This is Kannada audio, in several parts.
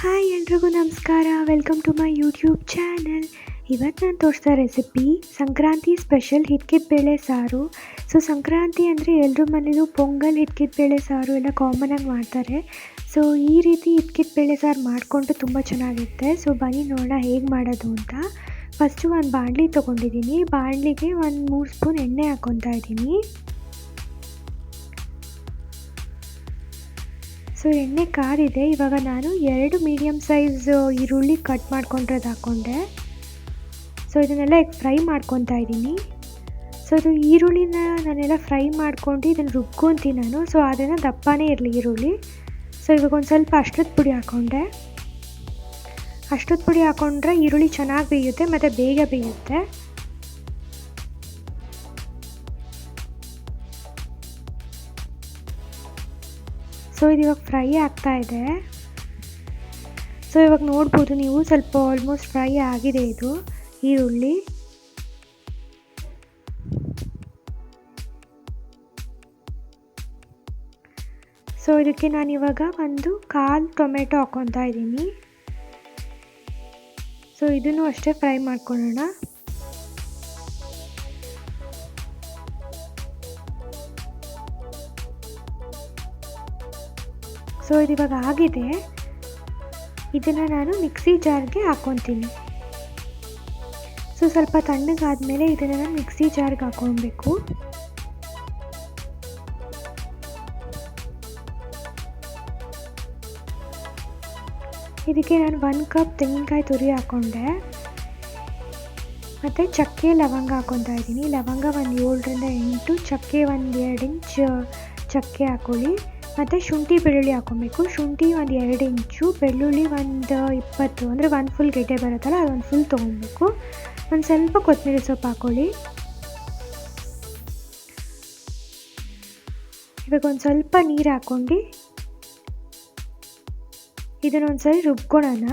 ಹಾಯ್ ಎಲ್ರಿಗೂ ನಮಸ್ಕಾರ. Welcome to my YouTube channel. ಇವತ್ತು ನಾನು ತೋರಿಸ್ತಾ ರೆಸಿಪಿ ಸಂಕ್ರಾಂತಿ ಸ್ಪೆಷಲ್ ಹಿಟ್ಕಿದ ಬೇಳೆ ಸಾರು. ಸಂಕ್ರಾಂತಿ ಅಂದರೆ ಎಲ್ಲರ ಮನೇಲೂ ಪೊಂಗಲ್ ಹಿಟ್ಕಿದ ಬೇಳೆ ಸಾರು ಎಲ್ಲ ಕಾಮನಾಗಿ ಮಾಡ್ತಾರೆ. ಈ ರೀತಿ ಹಿಟ್ಕಿದ ಬೇಳೆ ಸಾರು ಮಾಡಿಕೊಂಡು ತುಂಬ ಚೆನ್ನಾಗಿರುತ್ತೆ. ಬನ್ನಿ ನೋಡೋಣ ಹೇಗೆ ಮಾಡೋದು ಅಂತ. ಫಸ್ಟು ಒಂದು ಬಾಣಲಿ ತೊಗೊಂಡಿದ್ದೀನಿ. ಬಾಣಲಿಗೆ ಒಂದು 3 ಸ್ಪೂನ್ ಎಣ್ಣೆ ಹಾಕ್ಕೊತಾ ಇದ್ದೀನಿ. ಎಣ್ಣೆ ಕಾದಿದೆ. ಇವಾಗ ನಾನು 2 ಮೀಡಿಯಮ್ ಸೈಜ್ ಈರುಳ್ಳಿ ಕಟ್ ಮಾಡ್ಕೊಂಡಿರೋದು ಹಾಕ್ಕೊಂಡೆ. ಇದನ್ನೆಲ್ಲ ಫ್ರೈ ಮಾಡ್ಕೊತಾ ಇದ್ದೀನಿ. ಅದು ಈರುಳ್ಳಿನ ನಾನೆಲ್ಲ ಫ್ರೈ ಮಾಡ್ಕೊಂಡು ಇದನ್ನು ರುಬ್ಕೊತೀನಿ ನಾನು. ಅದನ್ನು ದಪ್ಪನೇ ಇರಲಿ ಈರುಳ್ಳಿ. ಇವಾಗ ಒಂದು ಸ್ವಲ್ಪ ಅಷ್ಟದ ಪುಡಿ ಹಾಕ್ಕೊಂಡೆ. ಅಷ್ಟದ ಪುಡಿ ಹಾಕ್ಕೊಂಡ್ರೆ ಈರುಳ್ಳಿ ಚೆನ್ನಾಗಿ ಬೇಯುತ್ತೆ ಮತ್ತು ಬೇಗ ಬೇಯುತ್ತೆ. ಇದು ಇವಾಗ ಫ್ರೈ ಆಗ್ತಾ ಇದೆ. ಇವಾಗ ನೋಡ್ಬೋದು ನೀವು, ಸ್ವಲ್ಪ ಆಲ್ಮೋಸ್ಟ್ ಫ್ರೈ ಆಗಿದೆ ಇದು ಈರುಳ್ಳಿ. ಇದಕ್ಕೆ ನಾನು ಇವಾಗ ಒಂದು 1/4 ಟೊಮೆಟೊ ಹಾಕ್ಕೊತಾ ಇದ್ದೀನಿ. ಇದನ್ನು ಅಷ್ಟೇ ಫ್ರೈ ಮಾಡ್ಕೊಳ್ಳೋಣ. ಇದು ಇವಾಗ ಆಗಿದೆ. ಇದನ್ನು ನಾನು ಮಿಕ್ಸಿ ಜಾರ್ಗೆ ಹಾಕ್ಕೊತೀನಿ. ಸ್ವಲ್ಪ ತಣ್ಣಗಾದ್ಮೇಲೆ ಇದನ್ನು ನಾನು ಮಿಕ್ಸಿ ಜಾರ್ಗೆ ಹಾಕ್ಕೊಳ್ಬೇಕು. ಇದಕ್ಕೆ ನಾನು 1 ಕಪ್ ತೆಂಗಿನಕಾಯಿ ತುರಿ ಹಾಕ್ಕೊಂಡೆ. ಮತ್ತು ಚಕ್ಕೆ ಲವಂಗ ಹಾಕ್ಕೊತಾ ಇದ್ದೀನಿ. ಲವಂಗ ಒಂದು 7ರಿಂದ 8, ಚಕ್ಕೆ ಒಂದು 2 ಇಂಚ್ ಚಕ್ಕೆ ಹಾಕ್ಕೊಳ್ಳಿ. ಮತ್ತು ಶುಂಠಿ ಬೆಳ್ಳುಳ್ಳಿ ಹಾಕ್ಕೊಬೇಕು. ಶುಂಠಿ ಒಂದು 2 ಇಂಚು, ಬೆಳ್ಳುಳ್ಳಿ ಒಂದು 20, ಅಂದರೆ 1 ಫುಲ್ ಗೆಡ್ಡೆ ಬರುತ್ತಲ್ಲ ಅದೊಂದು ಫುಲ್ ತೊಗೊಬೇಕು. ಒಂದು ಸ್ವಲ್ಪ ಕೊತ್ತಂಬರಿ ಸೊಪ್ಪು ಹಾಕ್ಕೊಳ್ಳಿ. ಇವಾಗ ಒಂದು ಸ್ವಲ್ಪ ನೀರು ಹಾಕ್ಕೊಂಡು ಇದನ್ನೊಂದು ಸರಿ ರುಬ್ಕೊಳ್ಳೋಣ.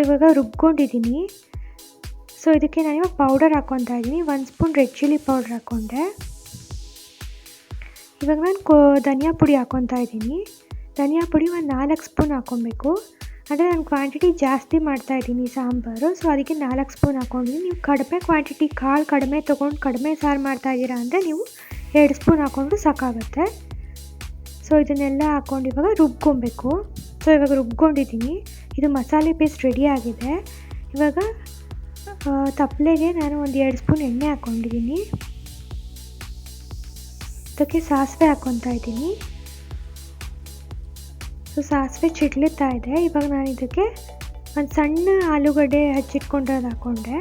ಇವಾಗ ರುಬ್ಕೊಂಡಿದ್ದೀನಿ. ಇದಕ್ಕೆ ನಾನು ಇವಾಗ ಪೌಡರ್ ಹಾಕ್ಕೊತಾ ಇದ್ದೀನಿ. 1 ಸ್ಪೂನ್ ರೆಡ್ ಚಿಲ್ಲಿ ಪೌಡರ್ ಹಾಕ್ಕೊಂಡೆ. ಇವಾಗ ನಾನು ಧನಿಯಾ ಪುಡಿ ಹಾಕ್ಕೊತಾ ಇದ್ದೀನಿ. ಧನಿಯಾ ಪುಡಿ ಒಂದು 4 ಸ್ಪೂನ್ ಹಾಕ್ಕೊಬೇಕು. ಅಂದರೆ ನಾನು ಕ್ವಾಂಟಿಟಿ ಜಾಸ್ತಿ ಮಾಡ್ತಾಯಿದ್ದೀನಿ ಸಾಂಬಾರು, ಅದಕ್ಕೆ 4 ಸ್ಪೂನ್ ಹಾಕ್ಕೊಂಡಿದ್ದೀನಿ. ನೀವು ಕಡಿಮೆ ಕ್ವಾಂಟಿಟಿ ಕಾಳು ಕಡಿಮೆ ತೊಗೊಂಡು ಕಡಿಮೆ ಸಾರು ಮಾಡ್ತಾಯಿದ್ದೀರಾ ಅಂದರೆ ನೀವು 2 ಸ್ಪೂನ್ ಹಾಕ್ಕೊಂಡ್ರು ಸಾಕಾಗುತ್ತೆ. ಇದನ್ನೆಲ್ಲ ಹಾಕ್ಕೊಂಡು ಇವಾಗ ರುಬ್ಕೊಬೇಕು. ಇವಾಗ ರುಬ್ಕೊಂಡಿದ್ದೀನಿ. ಇದು ಮಸಾಲೆ ಪೇಸ್ಟ್ ರೆಡಿ ಆಗಿದೆ. ಇವಾಗ ತಪ್ಪಲೆಗೆ ನಾನು ಒಂದು 2 ಸ್ಪೂನ್ ಎಣ್ಣೆ ಹಾಕ್ಕೊಂಡಿದ್ದೀನಿ. ಅದಕ್ಕೆ ಸಾಸಿವೆ ಹಾಕ್ಕೊತಾ ಇದ್ದೀನಿ. ಸಾಸಿವೆ ಚಿಟ್ಲಿತಾ ಇದೆ. ಇವಾಗ ನಾನು ಇದಕ್ಕೆ ಒಂದು ಸಣ್ಣ ಆಲೂಗಡ್ಡೆ ಹಚ್ಚಿಟ್ಕೊಂಡಿರೋದು ಹಾಕ್ಕೊಂಡೆ.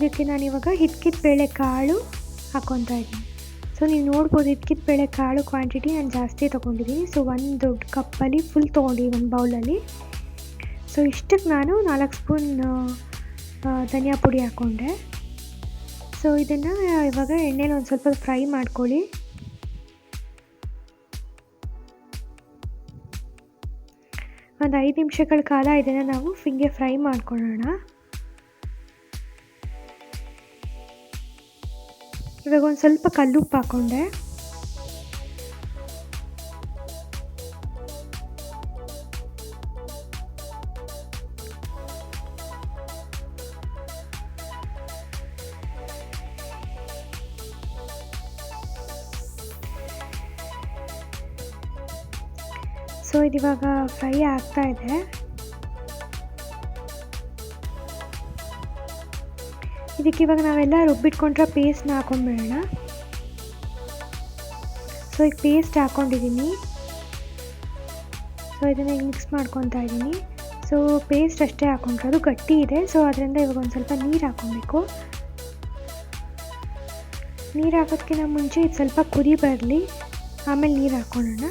ಇದಕ್ಕೆ ನಾನಿವಾಗ ಹಿಟ್ಕಿದ ಬೇಳೆ ಕಾಳು ಹಾಕ್ಕೊತಾ ಇದ್ದೀನಿ. ನೀವು ನೋಡ್ಬೋದು ಹಿಟ್ಕಿದ ಬೇಳೆ ಕಾಳು ಕ್ವಾಂಟಿಟಿ ನಾನು ಜಾಸ್ತಿ ತೊಗೊಂಡಿದ್ದೀನಿ. ಒಂದು ದೊಡ್ಡ ಕಪ್ಪಲ್ಲಿ ಫುಲ್ ತೊಗೊಂಡಿದ್ದೀನಿ, ಒಂದು ಬೌಲಲ್ಲಿ. ಇಷ್ಟಕ್ಕೆ ನಾನು 4 ಸ್ಪೂನ್ ಧನಿಯಾ ಪುಡಿ ಹಾಕ್ಕೊಂಡೆ. ಇದನ್ನು ಇವಾಗ ಎಣ್ಣೆಲಿ ಒಂದು ಸ್ವಲ್ಪ ಫ್ರೈ ಮಾಡ್ಕೊಳ್ಳಿ. ಒಂದು 5 ನಿಮಿಷಗಳ ಕಾಲ ಇದನ್ನು ನಾವು ಹಿಂಗೆ ಫ್ರೈ ಮಾಡ್ಕೊಳ್ಳೋಣ. ಇವಾಗ ಒಂದು ಸ್ವಲ್ಪ ಕಲ್ಲುಪ್ಪು ಹಾಕ್ಕೊಂಡೆ. ಇದಿವಾಗ ಫ್ರೈ ಆಗ್ತಾ ಇದೆ. ಇದಕ್ಕೆ ಇವಾಗ ನಾವೆಲ್ಲ ರುಬ್ಬಿಟ್ಕೊಂಡ್ರೆ ಪೇಸ್ಟ್ನ ಹಾಕೊಂಡ್ಬಿಡೋಣ. ಈಗ ಪೇಸ್ಟ್ ಹಾಕ್ಕೊಂಡಿದ್ದೀನಿ. ಇದನ್ನು ಈಗ ಮಿಕ್ಸ್ ಮಾಡ್ಕೊತಾ ಇದ್ದೀನಿ. ಪೇಸ್ಟ್ ಅಷ್ಟೇ ಹಾಕ್ಕೊಂಡ್ರೆ ಅದು ಗಟ್ಟಿ ಇದೆ. ಅದರಿಂದ ಇವಾಗ ಒಂದು ಸ್ವಲ್ಪ ನೀರು ಹಾಕ್ಕೊಬೇಕು. ನೀರು ಹಾಕೋದಕ್ಕಿಂತ ಮುಂಚೆ ಇದು ಸ್ವಲ್ಪ ಕುದಿ ಬರಲಿ, ಆಮೇಲೆ ನೀರು ಹಾಕ್ಕೊಳ್ಳೋಣ.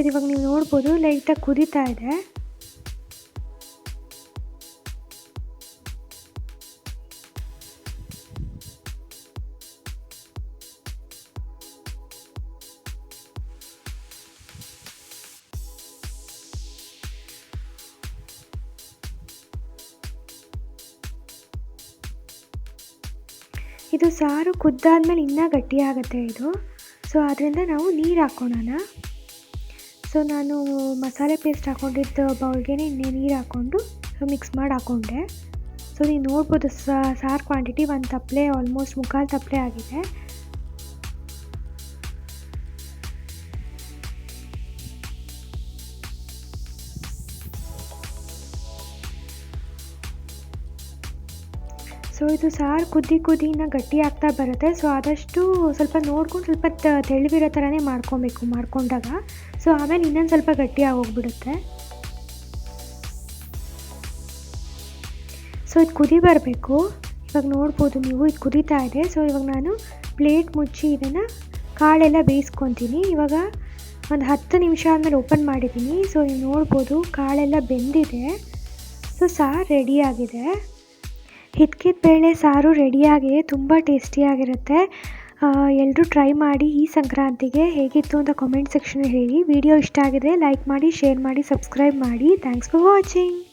ಇವಾಗ ನೀವು ನೋಡ್ಬೋದು ಲೈಟಾಗಿ ಕುದೀತಾ ಇದೆ. ಇದು ಸಾರು ಕುದ್ದಾದ್ಮೇಲೆ ಇನ್ನೂ ಗಟ್ಟಿಯಾಗುತ್ತೆ ಇದು. ಸೊ ಅದರಿಂದ ನಾವು ನೀರು ಹಾಕ್ಕೊಳ್ಳೋಣ. ಸೊ ನಾನು ಮಸಾಲೆ ಪೇಸ್ಟ್ ಹಾಕ್ಕೊಂಡಿದ್ದ ಬೌಲ್ಗೆ ನೀರು ಹಾಕ್ಕೊಂಡು ಮಿಕ್ಸ್ ಮಾಡಿ ಹಾಕ್ಕೊಂಡೆ. ಸೊ ನೀವು ನೋಡ್ಬೋದು ಸಾರು ಕ್ವಾಂಟಿಟಿ ಒಂದು ತಪ್ಪಲೆ ಆಲ್ಮೋಸ್ಟ್ ಮುಕ್ಕಾಲು ತಪ್ಪಲೆ ಆಗಿದೆ. ಸೊ ಇದು ಸಾರು ಕುದಿ ಗಟ್ಟಿ ಆಗ್ತಾ ಬರುತ್ತೆ. ಸೊ ಆದಷ್ಟು ಸ್ವಲ್ಪ ನೋಡ್ಕೊಂಡು ಸ್ವಲ್ಪ ತೆಳುವಿರೋ ಥರನೇ ಮಾಡ್ಕೊಂಡಾಗ ಸೊ ಆಮೇಲೆ ಇನ್ನೊಂದು ಸ್ವಲ್ಪ ಗಟ್ಟಿ ಆಗೋಗ್ಬಿಡುತ್ತೆ. ಸೊ ಇದು ಕುದಿ ಬರಬೇಕು. ಇವಾಗ ನೋಡ್ಬೋದು ನೀವು, ಇದು ಕುದೀತಾ ಇದೆ. ಸೊ ಇವಾಗ ನಾನು ಪ್ಲೇಟ್ ಮುಚ್ಚಿ ಇದನ್ನು ಕಾಳೆಲ್ಲ ಬೇಯಿಸ್ಕೊತೀನಿ. ಇವಾಗ ಒಂದು 10 ನಿಮಿಷ ಆದಮೇಲೆ ಓಪನ್ ಮಾಡಿದ್ದೀನಿ. ಸೊ ನೀವು ನೋಡ್ಬೋದು ಕಾಳೆಲ್ಲ ಬೆಂದಿದೆ. ಸೊ ಸಾರು ರೆಡಿಯಾಗಿದೆ. ಹಿತ್ಕಿದ ಬೇಳೆ ಸಾರು ರೆಡಿಯಾಗಿದೆ. ತುಂಬ ಟೇಸ್ಟಿಯಾಗಿರುತ್ತೆ. ಎಲ್ಲರೂ ಟ್ರೈ ಮಾಡಿ ಈ ಸಂಕ್ರಾಂತಿಗೆ. ಹೇಗಿತ್ತು ಅಂತ ಕಾಮೆಂಟ್ ಸೆಕ್ಷನಲ್ಲಿ ಹೇಳಿ. ವಿಡಿಯೋ ಇಷ್ಟ ಆಗಿದೆ ಲೈಕ್ ಮಾಡಿ, ಶೇರ್ ಮಾಡಿ, ಸಬ್ಸ್ಕ್ರೈಬ್ ಮಾಡಿ. Thanks for watching.